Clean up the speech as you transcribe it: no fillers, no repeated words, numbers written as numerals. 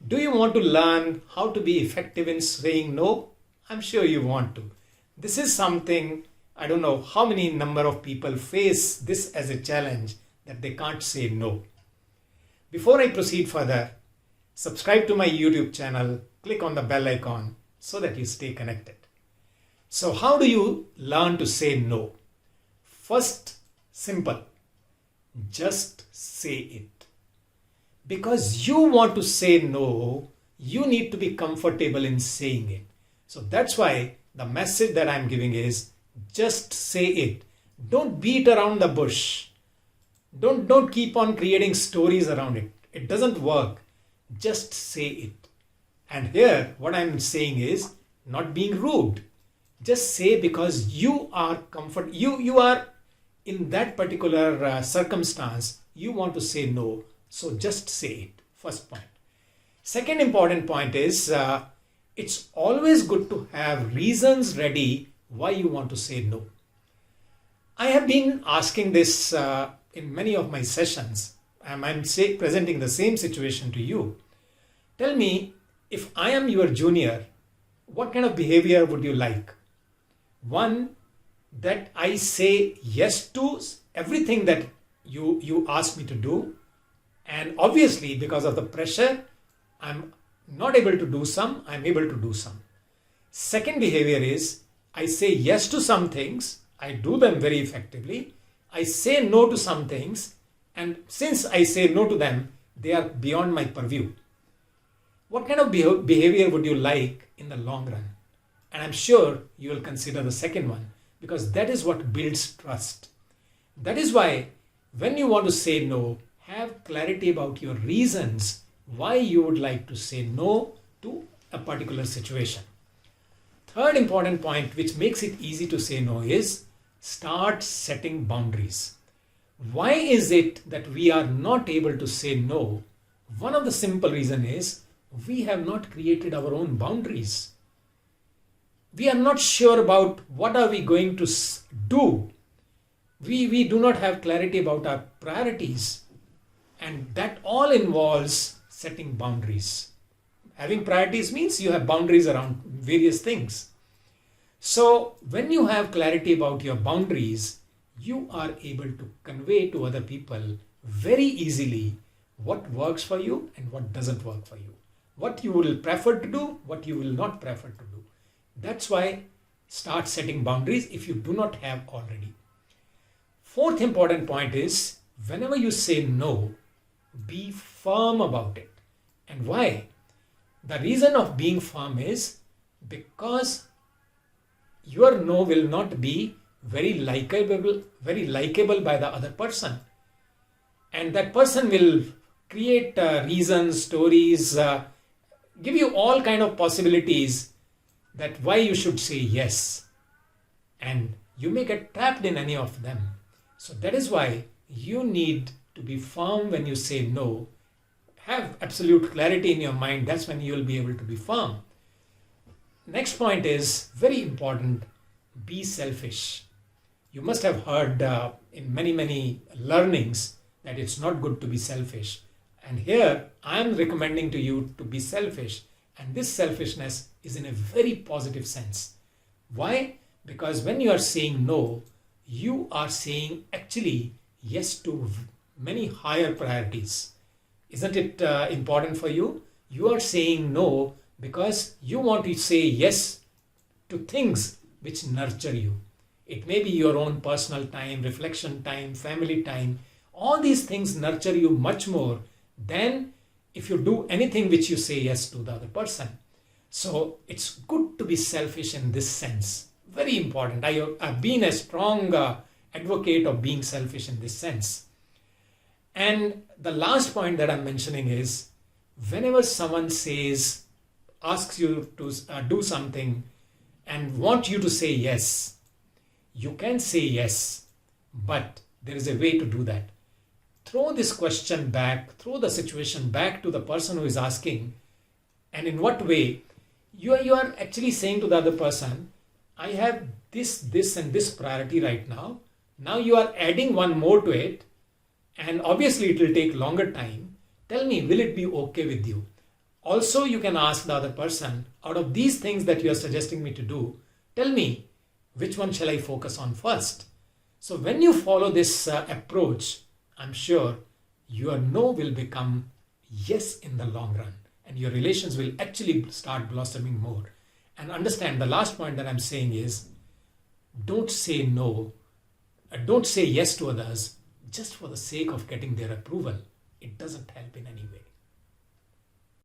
Do you want to learn how to be effective in saying no? I'm sure you want to. This is something, I don't know how many number of people face this as a challenge that they can't say no. Before I proceed further, subscribe to my YouTube channel, click on the bell icon so that you stay connected. So how do you learn to say no? First, simple. Just say it. Because you want to say no, you need to be comfortable in saying it. So that's why the message that I'm giving is just say it. Don't beat around the bush. Don't keep on creating stories around it. It doesn't work. Just say it. And here what I'm saying is not being rude. Just say because you are you are in that particular circumstance, you want to say no. So just say it. First point. Second important point is it's always good to have reasons ready why you want to say no. I have been asking this in many of my sessions. I'm presenting the same situation to you. Tell me, if I am your junior, what kind of behavior would you like? One, that I say yes to everything that you ask me to do. And obviously, because of the pressure, I'm not able to do some, I'm able to do some. Second behavior is, I say yes to some things, I do them very effectively. I say no to some things, and since I say no to them, they are beyond my purview. What kind of behavior would you like in the long run? And I'm sure you will consider the second one, because that is what builds trust. That is why when you want to say no, have clarity about your reasons why you would like to say no to a particular situation. Third important point which makes it easy to say no is start setting boundaries. Why is it that we are not able to say no? One of the simple reasons is we have not created our own boundaries. We are not sure about what are we going to do. We do not have clarity about our priorities. And that all involves setting boundaries. Having priorities means you have boundaries around various things. So when you have clarity about your boundaries, you are able to convey to other people very easily what works for you and what doesn't work for you. What you will prefer to do, what you will not prefer to do. That's why start setting boundaries if you do not have already. Fourth important point is whenever you say no, be firm about it. And why? The reason of being firm is because your no will not be very likable by the other person. And that person will create reasons, stories, give you all kind of possibilities that why you should say yes. And you may get trapped in any of them. So that is why you need to be firm when you say no. Have absolute clarity in your mind. That's when you will be able to be firm. Next point is very important. Be selfish. You must have heard in many learnings that it's not good to be selfish. And here I am recommending to you to be selfish. And this selfishness is in a very positive sense. Why? Because when you are saying no, you are saying actually yes to many higher priorities. Isn't it important for you? You are saying no because you want to say yes to things which nurture you. It may be your own personal time, reflection time, family time. All these things nurture you much more than if you do anything which you say yes to the other person. So it's good to be selfish in this sense. Very important. I've been a strong advocate of being selfish in this sense. And the last point that I'm mentioning is whenever someone asks you to do something and want you to say yes, you can say yes, but there is a way to do that. Throw this question back, throw the situation back to the person who is asking. And in what way? You are actually saying to the other person, I have this and this priority right now. Now you are adding one more to it. And obviously it will take longer time. Tell me, will it be okay with you? Also, you can ask the other person, out of these things that you are suggesting me to do, tell me which one shall I focus on first. So when you follow this approach, I'm sure your no will become yes in the long run, and your relations will actually start blossoming more. And understand, the last point that I'm saying is, don't say no, don't say yes to others just for the sake of getting their approval. It doesn't help in any way.